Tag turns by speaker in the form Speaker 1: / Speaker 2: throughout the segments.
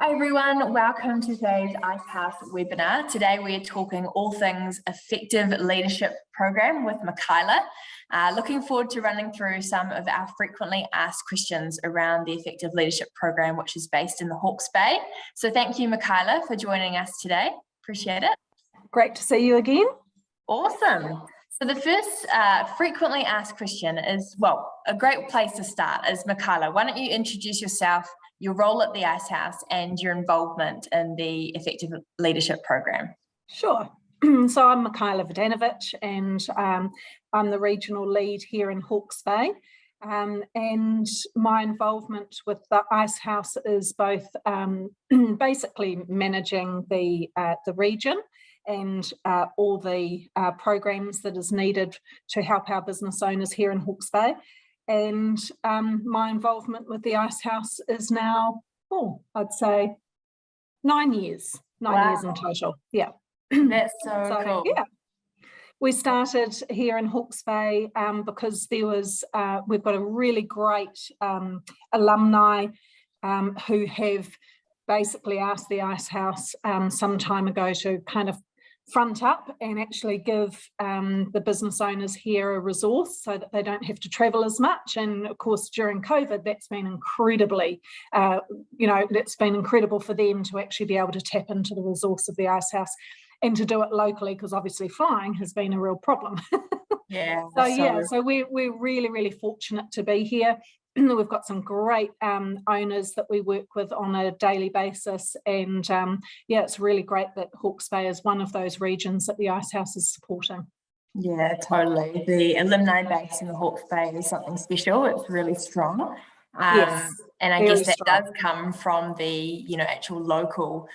Speaker 1: Hi everyone, welcome to today's Icehouse webinar. Today we are talking all things Effective Leadership Programme with Makila. Looking forward to running through some of our frequently asked questions around the Effective Leadership Programme, which is based in the Hawke's Bay. So thank you, Makila, for joining us today. Appreciate it.
Speaker 2: Great to see you again.
Speaker 1: Awesome. So the first frequently asked question is, well, a great place to start is, Makila, why don't you introduce yourself, your role at the Icehouse and your involvement in the Effective Leadership Programme?
Speaker 2: Sure. So I'm Michaela Vodanovich and I'm the regional lead here in Hawke's Bay. And my involvement with the Icehouse is both basically managing the region and all the programs that is needed to help our business owners here in Hawke's Bay. And my involvement with the Icehouse is now, I'd say 9 years. Nine years in total. Yeah.
Speaker 1: That's so cool.
Speaker 2: Yeah. We started here in Hawke's Bay because there was, we've got a really great alumni who have basically asked the Icehouse some time ago to kind of front up and actually give the business owners here a resource so that they don't have to travel as much. And of course, during COVID, that's been incredibly, that's been incredible for them to actually be able to tap into the resource of the Icehouse and to do it locally, because obviously flying has been a real problem.
Speaker 1: Yeah.
Speaker 2: So we're really, really fortunate to be here. We've got some great owners that we work with on a daily basis, and it's really great that Hawke's Bay is one of those regions that the Icehouse is supporting.
Speaker 1: Yeah, totally. The alumni base in the Hawke's Bay is something special. It's really strong.
Speaker 2: Yes,
Speaker 1: and I guess that does come from the actual local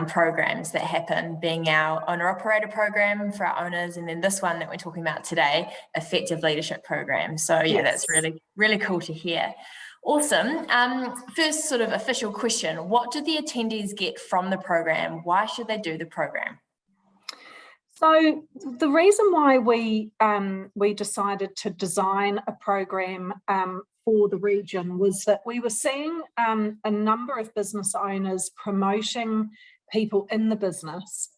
Speaker 1: programs that happen, being our owner-operator program for our owners, and then this one that we're talking about today, Effective Leadership Program. So yeah, That's really, really cool to hear. Awesome. First sort of official question, what do the attendees get from the program? Why should they do the program?
Speaker 2: So the reason why we decided to design a program for the region was that we were seeing a number of business owners promoting people in the business,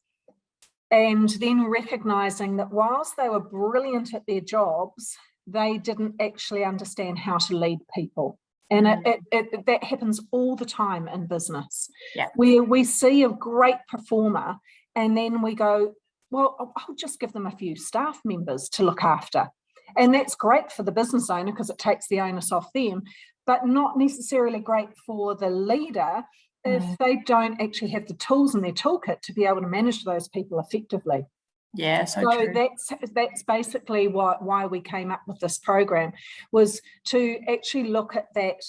Speaker 2: and then recognising that whilst they were brilliant at their jobs, they didn't actually understand how to lead people. And that happens all the time in business, where we see a great performer and then we go, well, I'll just give them a few staff members to look after. And that's great for the business owner because it takes the onus off them, but not necessarily great for the leader if they don't actually have the tools in their toolkit to be able to manage those people effectively.
Speaker 1: Yeah, so true.
Speaker 2: That's basically why we came up with this program, was to actually look at that,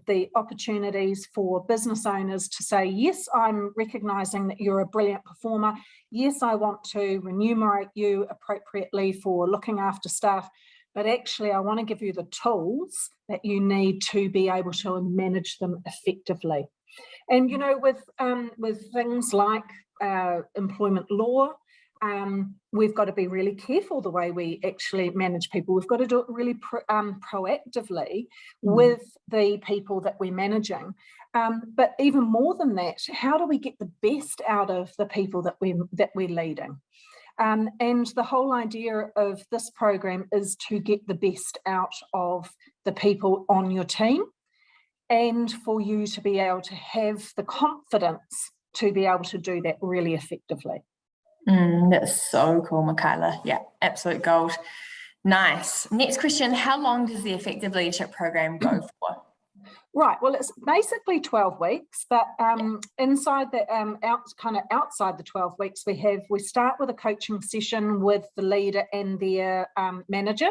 Speaker 2: the opportunities for business owners to say, yes, I'm recognising that you're a brilliant performer. Yes, I want to remunerate you appropriately for looking after staff, but actually I want to give you the tools that you need to be able to manage them effectively. And with things like employment law, we've got to be really careful the way we actually manage people. We've got to do it really proactively with the people that we're managing. But even more than that, how do we get the best out of the people that we're leading? And the whole idea of this program is to get the best out of the people on your team, and for you to be able to have the confidence to be able to do that really effectively.
Speaker 1: That's so cool, Makila. Yeah, absolute gold. Nice. Next question, how long does the Effective Leadership Program go for?
Speaker 2: Right, well, it's basically 12 weeks, but inside the outside the 12 weeks, we start with a coaching session with the leader and their manager,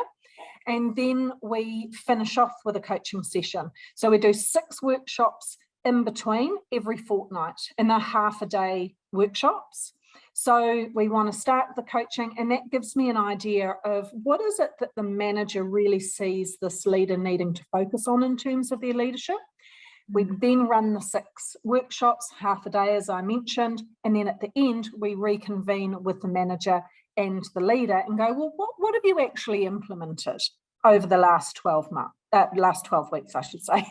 Speaker 2: and then we finish off with a coaching session. So we do 6 workshops in between every fortnight, and they're half-a-day workshops. So we want to start the coaching, and that gives me an idea of what is it that the manager really sees this leader needing to focus on in terms of their leadership. We then run the 6 workshops, half a day, as I mentioned, and then at the end, we reconvene with the manager and the leader and go, well, what have you actually implemented over the last 12 last 12 weeks, I should say.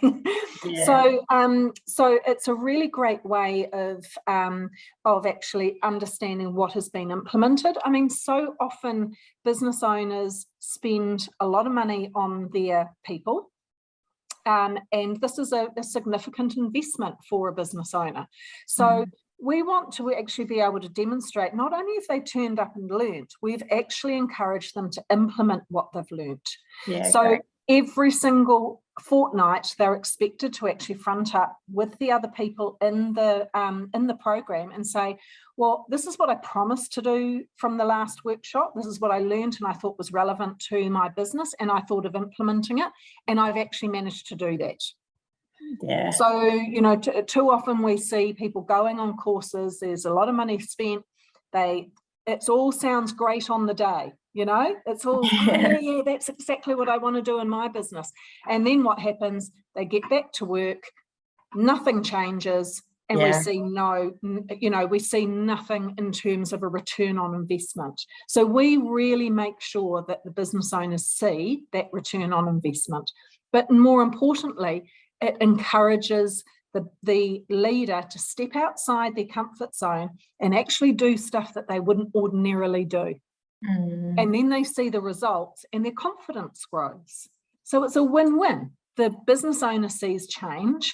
Speaker 1: Yeah.
Speaker 2: So it's a really great way of actually understanding what has been implemented. I mean, so often business owners spend a lot of money on their people. And this is a significant investment for a business owner. So we want to actually be able to demonstrate not only if they turned up and learnt, we've actually encouraged them to implement what they've learnt.
Speaker 1: Yeah,
Speaker 2: so
Speaker 1: great.
Speaker 2: Every single fortnight, they're expected to actually front up with the other people in the program and say, well, this is what I promised to do from the last workshop. This is what I learned and I thought was relevant to my business, and I thought of implementing it, and I've actually managed to do that.
Speaker 1: Yeah.
Speaker 2: So, you know, too often we see people going on courses, there's a lot of money spent, it all sounds great on the day, you know, it's all, yeah, that's exactly what I want to do in my business. And then what happens? They get back to work, nothing changes, and we see we see nothing in terms of a return on investment. So we really make sure that the business owners see that return on investment. But more importantly, it encourages the leader to step outside their comfort zone and actually do stuff that they wouldn't ordinarily do. And then they see the results and their confidence grows. So it's a win-win. The business owner sees change,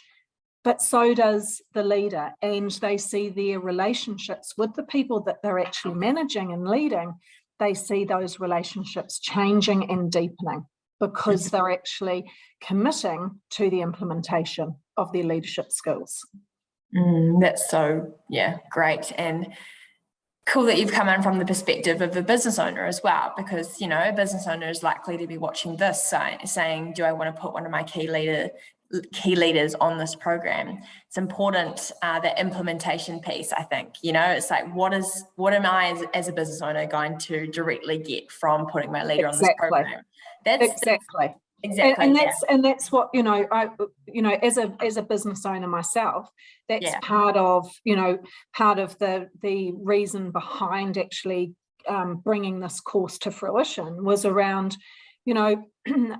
Speaker 2: but so does the leader, and they see their relationships with the people that they're actually managing and leading. They see those relationships changing and deepening because they're actually committing to the implementation of their leadership skills.
Speaker 1: That's so, great. And cool that you've come in from the perspective of a business owner as well, because, you know, a business owner is likely to be watching this saying, do I want to put one of my key leaders on this program? It's important, that implementation piece, I think. You know, it's like, what am I as a business owner going to directly get from putting my leader on this program?
Speaker 2: Exactly. And that's what, you know, as a business owner myself, that's part of the reason behind actually bringing this course to fruition was around, you know,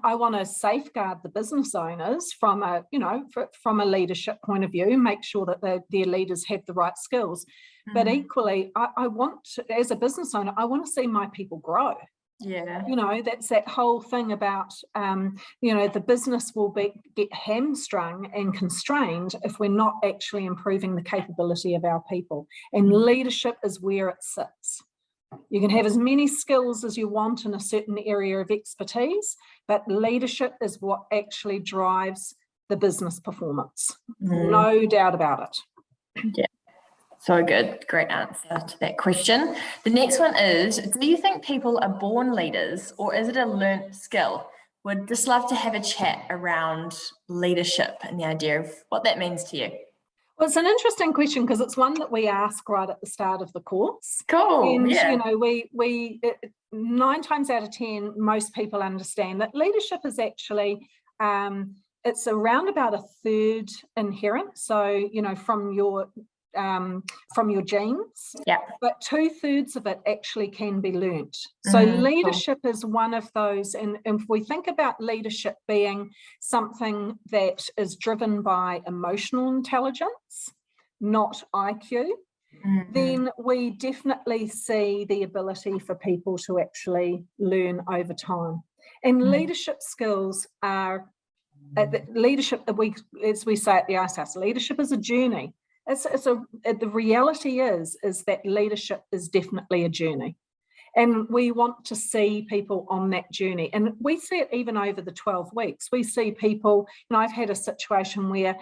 Speaker 2: I want to safeguard the business owners from a leadership point of view, make sure that their leaders have the right skills. But equally, I want to, as a business owner, I want to see my people grow.
Speaker 1: Yeah.
Speaker 2: You know, that's that whole thing about, the business will get hamstrung and constrained if we're not actually improving the capability of our people. And leadership is where it sits. You can have as many skills as you want in a certain area of expertise, but leadership is what actually drives the business performance. No doubt about it.
Speaker 1: Yeah. So good. Great answer to that question. The next one is, do you think people are born leaders or is it a learnt skill? Would just love to have a chat around leadership and the idea of what that means to you.
Speaker 2: Well, it's an interesting question because it's one that we ask right at the start of the course.
Speaker 1: Cool.
Speaker 2: And, you know, we 9 times out of 10, most people understand that leadership is actually, it's around about a third inherent. So, you know, from your genes, but 2/3 of it actually can be learnt. So leadership is one of those, and if we think about leadership being something that is driven by emotional intelligence, not IQ, then we definitely see the ability for people to actually learn over time. And leadership skills are leadership, as we say at the Icehouse, leadership is a journey. The reality is that leadership is definitely a journey, and we want to see people on that journey. And we see it even over the 12 weeks. We see people, and I've had a situation where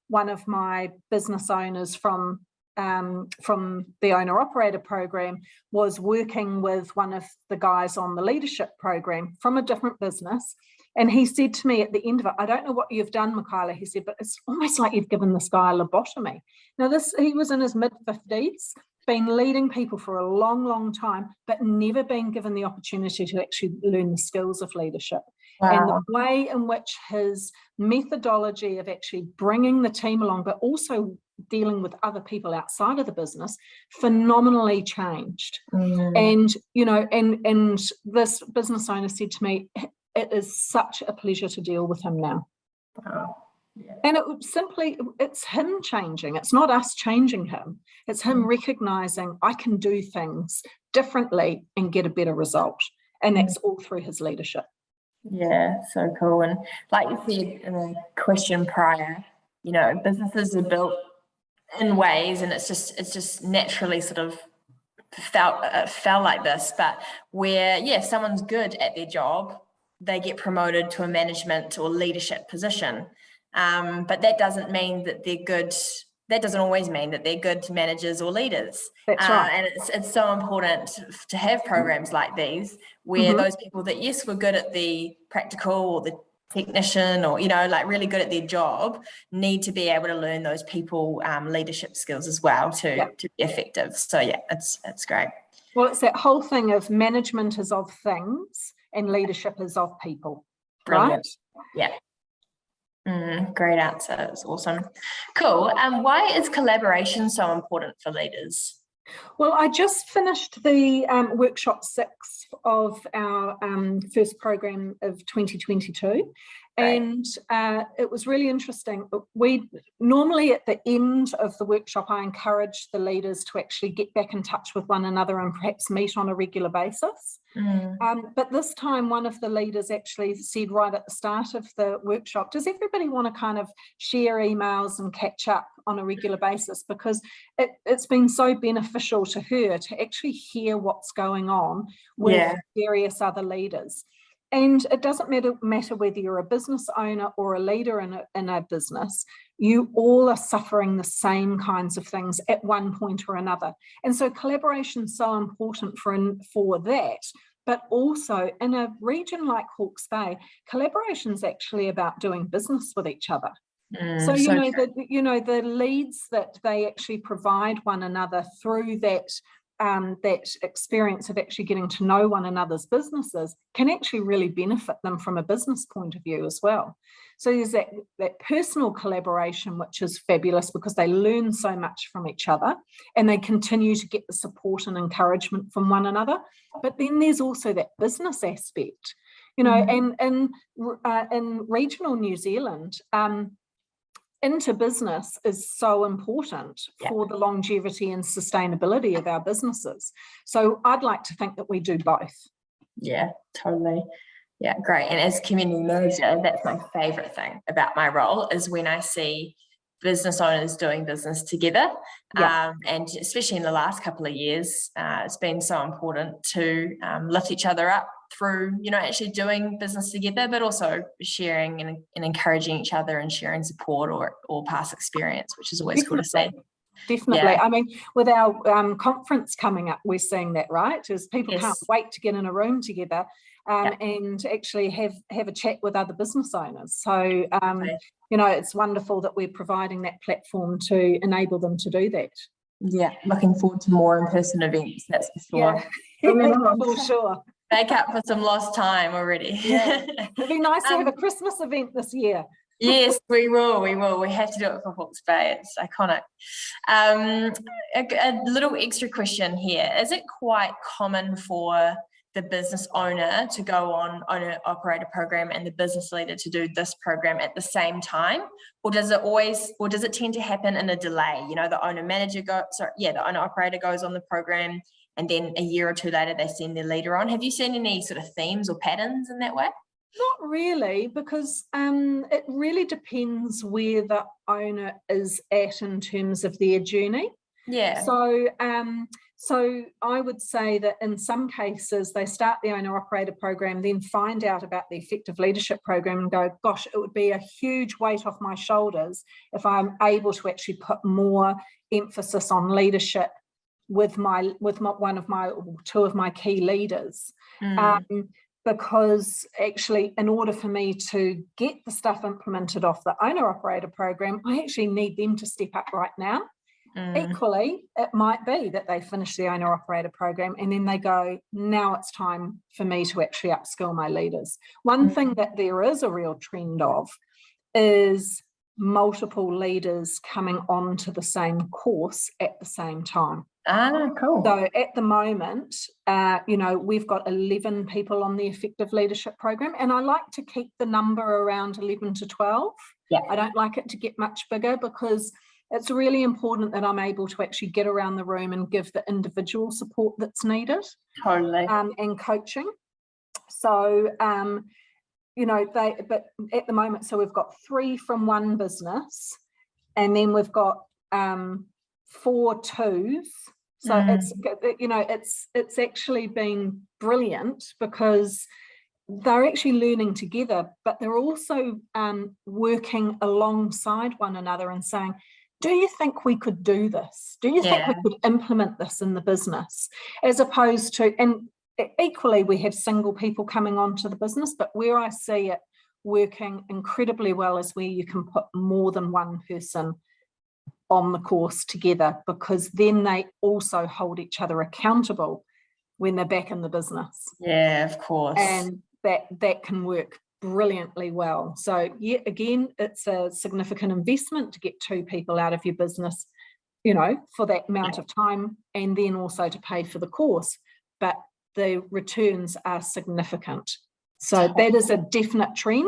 Speaker 2: one of my business owners from the owner-operator program was working with one of the guys on the leadership program from a different business. And he said to me at the end of it, I don't know what you've done, Makila, he said, but it's almost like you've given this guy a lobotomy. Now, he was in his mid-50s, been leading people for a long, long time, but never been given the opportunity to actually learn the skills of leadership. Wow. And the way in which his methodology of actually bringing the team along, but also dealing with other people outside of the business, phenomenally changed. And, you know, and this business owner said to me, it is such a pleasure to deal with him now.
Speaker 1: Oh, yeah.
Speaker 2: And it's him changing. It's not us changing him. It's him recognizing I can do things differently and get a better result. And that's all through his leadership.
Speaker 1: Yeah, so cool. And like you said in the question prior, you know, businesses are built in ways, and it's just naturally sort of fell like this, but where, yeah, someone's good at their job, they get promoted to a management or leadership position. But that doesn't mean that they're good. That doesn't always mean that they're good managers or leaders.
Speaker 2: That's right.
Speaker 1: And it's so important to have programs like these where those people that, yes, were good at the practical or the technician or, you know, like really good at their job, need to be able to learn those people leadership skills as well to be effective. So yeah, it's great.
Speaker 2: Well, it's that whole thing of management is of things and leadership is of people.
Speaker 1: Brilliant.
Speaker 2: Right?
Speaker 1: Yeah. Great answer. It's awesome. Cool. Why is collaboration so important for leaders?
Speaker 2: Well, I just finished the workshop 6 of our first program of 2022. Right. And it was really interesting. We normally at the end of the workshop, I encourage the leaders to actually get back in touch with one another and perhaps meet on a regular basis. But this time, one of the leaders actually said right at the start of the workshop, does everybody want to kind of share emails and catch up on a regular basis? Because it's been so beneficial to her to actually hear what's going on with various other leaders. And it doesn't matter whether you're a business owner or a leader in a business, you all are suffering the same kinds of things at one point or another. And so collaboration is so important for that. But also in a region like Hawke's Bay, collaboration is actually about doing business with each other. So the leads that they actually provide one another through that experience of actually getting to know one another's businesses can actually really benefit them from a business point of view as well. So there's that personal collaboration, which is fabulous because they learn so much from each other and they continue to get the support and encouragement from one another. But then there's also that business aspect, you know, and in regional New Zealand, into business is so important for the longevity and sustainability of our businesses. So I'd like to think that we do both. Yeah, totally.
Speaker 1: Yeah, great. And as community manager, that's my favourite thing about my role is when I see business owners doing business together. And especially in the last couple of years, it's been so important to lift each other up through, you know, actually doing business together, but also sharing and encouraging each other and sharing support or past experience, which is always cool to see.
Speaker 2: Definitely. I mean, with our conference coming up, we're seeing that, right? As people can't wait to get in a room together and actually have a chat with other business owners. So, you know, it's wonderful that we're providing that platform to enable them to do that.
Speaker 1: Yeah, looking forward to more in-person events, that's for sure.
Speaker 2: Yeah, for sure.
Speaker 1: Make up for some lost time already.
Speaker 2: Yeah. It'd be nice to have a Christmas event this year.
Speaker 1: Yes, we will. We have to do it for Hawke's Bay. It's iconic. A little extra question here. Is it quite common for the business owner to go on owner-operator program and the business leader to do this program at the same time? Or does it tend to happen in a delay? You know, the the owner-operator goes on the program and then a year or two later they send their leader on. Have you seen any sort of themes or patterns in that way?
Speaker 2: Not really, because it really depends where the owner is at in terms of their journey. Yeah. So I would say that in some cases they start the owner-operator program, then find out about the Effective Leadership Program and go, gosh, it would be a huge weight off my shoulders if I'm able to actually put more emphasis on leadership with two of my key leaders. Because actually, in order for me to get the stuff implemented off the owner-operator program, I actually need them to step up right now. Equally, it might be that they finish the owner-operator program and then they go, now it's time for me to actually upskill my leaders. One thing that there is a real trend of is multiple leaders coming onto the same course at the same time.
Speaker 1: Cool.
Speaker 2: So at the moment, we've got 11 people on the Effective Leadership Program, and I like to keep the number around 11 to 12.
Speaker 1: Yeah.
Speaker 2: I don't like it to get much bigger because it's really important that I'm able to actually get around the room and give the individual support that's needed.
Speaker 1: Totally.
Speaker 2: And coaching. So, but at the moment, so we've got 3 from one business, and then we've got 4 twos. So it's actually been brilliant because they're actually learning together, but they're also working alongside one another and saying, do you think we could do this? Do you think we could implement this in the business? As opposed to, and equally we have single people coming onto the business, but where I see it working incredibly well is where you can put more than one person on the course together, because then they also hold each other accountable when they're back in the business.
Speaker 1: Yeah, of course.
Speaker 2: And that can work brilliantly well. So yet again, it's a significant investment to get 2 people out of your business, for that amount of time, and then also to pay for the course. But the returns are significant. So that is a definite trend,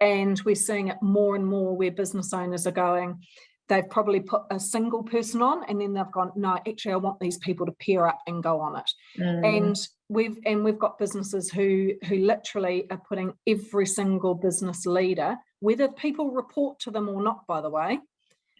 Speaker 2: and we're seeing it more and more where business owners are going, they've probably put a single person on, and then they've gone, no, actually I want these people to pair up and go on it. And we've got businesses who literally are putting every single business leader, whether people report to them or not, by the way,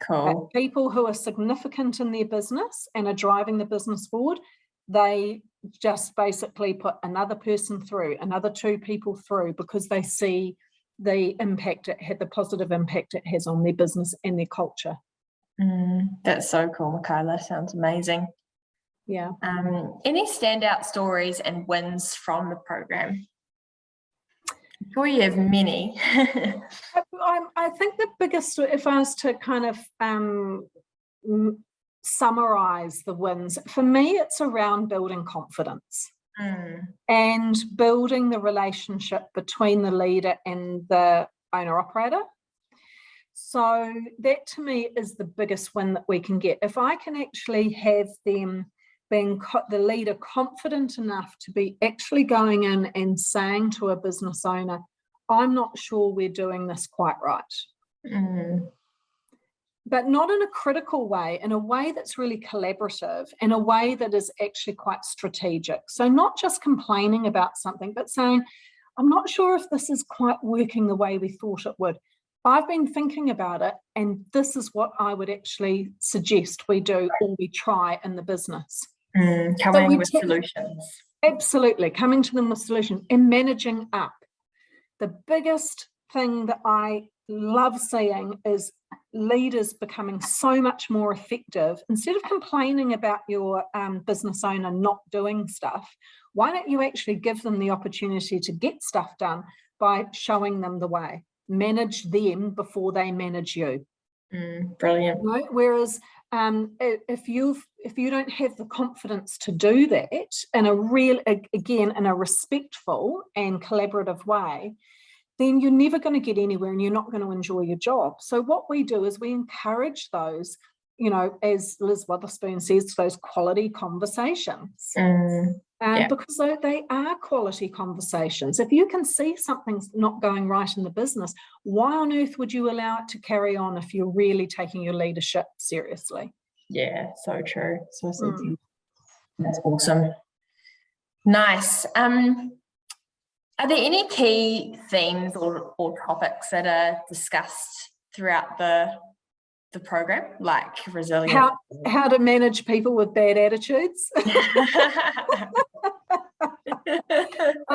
Speaker 1: cool,
Speaker 2: people who are significant in their business and are driving the business forward, they just basically put another person through, another 2 people through, because they see the impact it had, the positive impact it has on their business and their culture.
Speaker 1: That's so cool, Makila. Sounds amazing.
Speaker 2: Yeah.
Speaker 1: Any standout stories and wins from the program? I'm sure you have many.
Speaker 2: I think the biggest, if I was to kind of summarize the wins, for me, it's around building confidence. And building the relationship between the leader and the owner-operator. So that to me is the biggest win that we can get. If I can actually have them being the leader confident enough to be actually going in and saying to a business owner, I'm not sure we're doing this quite right. But not in a critical way, in a way that's really collaborative, in a way that is actually quite strategic. So not just complaining about something, but saying, I'm not sure if this is quite working the way we thought it would. I've been thinking about it, and this is what I would actually suggest we do or we try in the business.
Speaker 1: Coming with solutions.
Speaker 2: Absolutely, coming to them with solutions and managing up. The biggest thing that I love seeing is leaders becoming so much more effective. Instead of complaining about your business owner not doing stuff, why don't you actually give them the opportunity to get stuff done by showing them the way? Manage them before they manage you.
Speaker 1: Brilliant.
Speaker 2: Right? Whereas if you don't have the confidence to do that in a respectful and collaborative way, then you're never going to get anywhere and you're not going to enjoy your job. So what we do is we encourage those, as Liz Witherspoon says, those quality conversations. Because they are quality conversations. If you can see something's not going right in the business, why on earth would you allow it to carry on if you're really taking your leadership seriously?
Speaker 1: Yeah, so true. So that's awesome. Nice. Are there any key themes or topics that are discussed throughout the program, like resilience?
Speaker 2: How to manage people with bad attitudes? I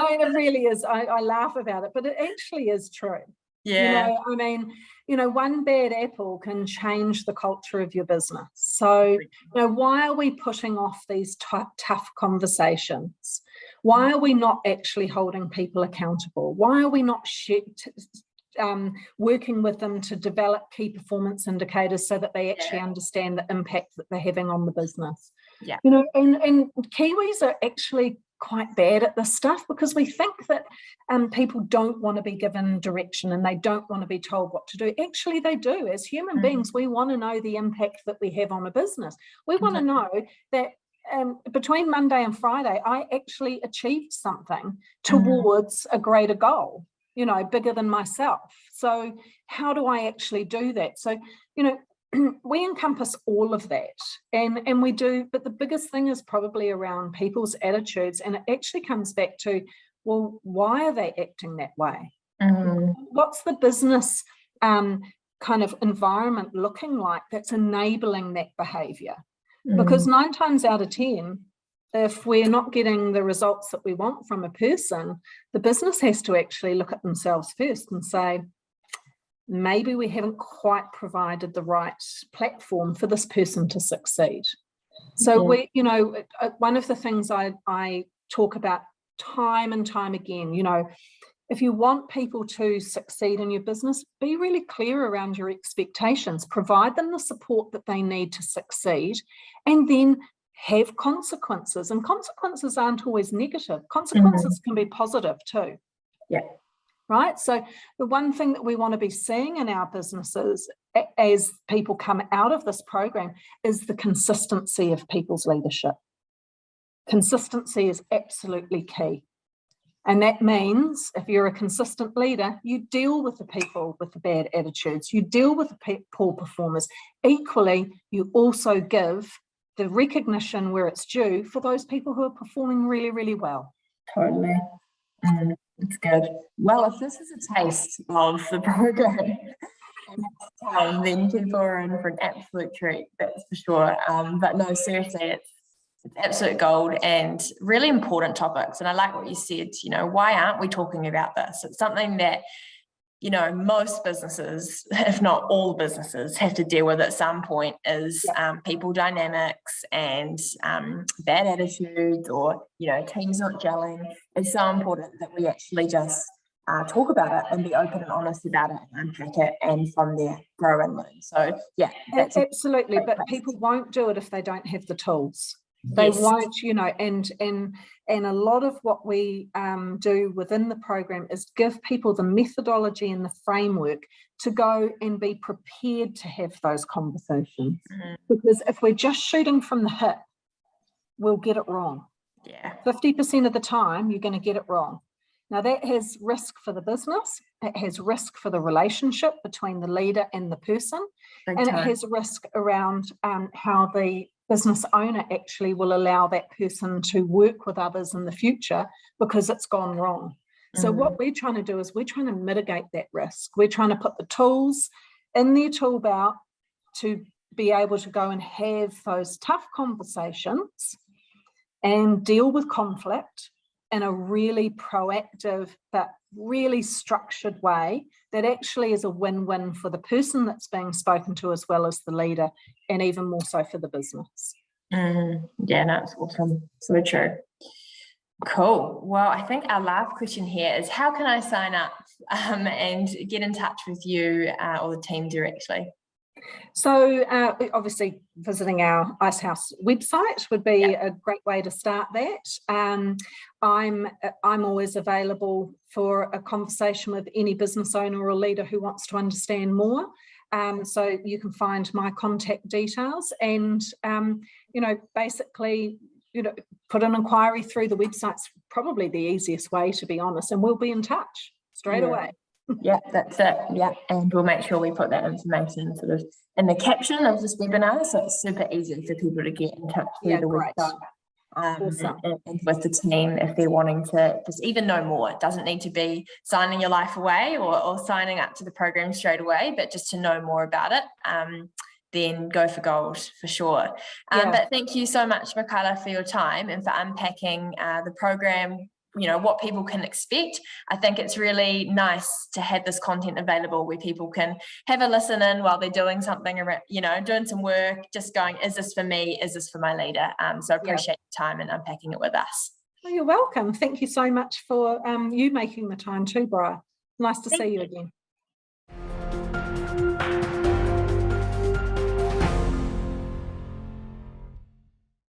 Speaker 2: mean, it really is. I laugh about it, but it actually is true.
Speaker 1: Yeah.
Speaker 2: One bad apple can change the culture of your business. So, why are we putting off these tough conversations? Why are we not actually holding people accountable? Why are we not working with them to develop key performance indicators so that they actually understand the impact that they're having on the business?
Speaker 1: Yeah.
Speaker 2: And Kiwis are actually quite bad at this stuff because we think that people don't want to be given direction and they don't want to be told what to do. Actually, they do. As human beings, we want to know the impact that we have on a business. We want to know that between Monday and Friday, I actually achieved something towards a greater goal, you know, bigger than myself. So how do I actually do that? So, you know, we encompass all of that and we do, but the biggest thing is probably around people's attitudes, and it actually comes back to, well, why are they acting that way? What's the business kind of environment looking like that's enabling that behavior? Because 9 times out of 10, if we're not getting the results that we want from a person, the business has to actually look at themselves first and say, maybe we haven't quite provided the right platform for this person to succeed. So we, you know, one of the things I talk about time and time again, you know, if you want people to succeed in your business, be really clear around your expectations, provide them the support that they need to succeed, and then have consequences. And consequences aren't always negative. Consequences can be positive too.
Speaker 1: Yeah.
Speaker 2: Right. So the one thing that we want to be seeing in our businesses as people come out of this program is the consistency of people's leadership. Consistency is absolutely key. And that means if you're a consistent leader, you deal with the people with the bad attitudes, you deal with the poor performers. Equally, you also give the recognition where it's due for those people who are performing really, really well.
Speaker 1: Totally. It's good. Well, if this is a taste of the program, then people are in for an absolute treat, that's for sure. But no, seriously, it's absolute gold and really important topics. And I like what you said, you know, why aren't we talking about this? It's something that, you know, most businesses, if not all businesses, have to deal with at some point is people dynamics and bad attitudes, or, you know, teams not gelling. It's so important that we actually just talk about it and be open and honest about it and unpack it, and from there grow and learn. So yeah, that's
Speaker 2: absolutely. But people won't do it if they don't have the tools. They won't, you know, and a lot of what we do within the program is give people the methodology and the framework to go and be prepared to have those conversations. Because if we're just shooting from the hip, we'll get it wrong. 50% of the time, you're going to get it wrong. Now, that has risk for the business. It has risk for the relationship between the leader and the person. And it has risk around how the business owner actually will allow that person to work with others in the future because it's gone wrong. So what we're trying to do is we're trying to mitigate that risk. We're trying to put the tools in their tool belt to be able to go and have those tough conversations and deal with conflict in a really proactive but really structured way that actually is a win-win for the person that's being spoken to as well as the leader, and even more so for the business.
Speaker 1: Yeah, that's awesome. So true. Cool. Well, I think our last question here is, how can I sign up and get in touch with you or the team directly?
Speaker 2: So obviously visiting our Icehouse website would be a great way to start that. I'm always available for a conversation with any business owner or leader who wants to understand more. So you can find my contact details and, you know, basically, you know, put an inquiry through the website's probably the easiest way, to be honest, and we'll be in touch straight away.
Speaker 1: Yeah, that's it. Yeah, and we'll make sure we put that information sort of in the caption of this webinar, so it's super easy for people to get in touch through the website and with the team if they're wanting to just even know more. It doesn't need to be signing your life away or signing up to the program straight away, but just to know more about it. Then go for gold for sure. But thank you so much, Makila, for your time and for unpacking the program, you know, what people can expect. I think it's really nice to have this content available where people can have a listen in while they're doing something, you know, doing some work, just going, is this for me? Is this for my leader? So I appreciate your time and unpacking it with us.
Speaker 2: Well, you're welcome. Thank you so much for you making the time too, Bryar. Nice to see you again.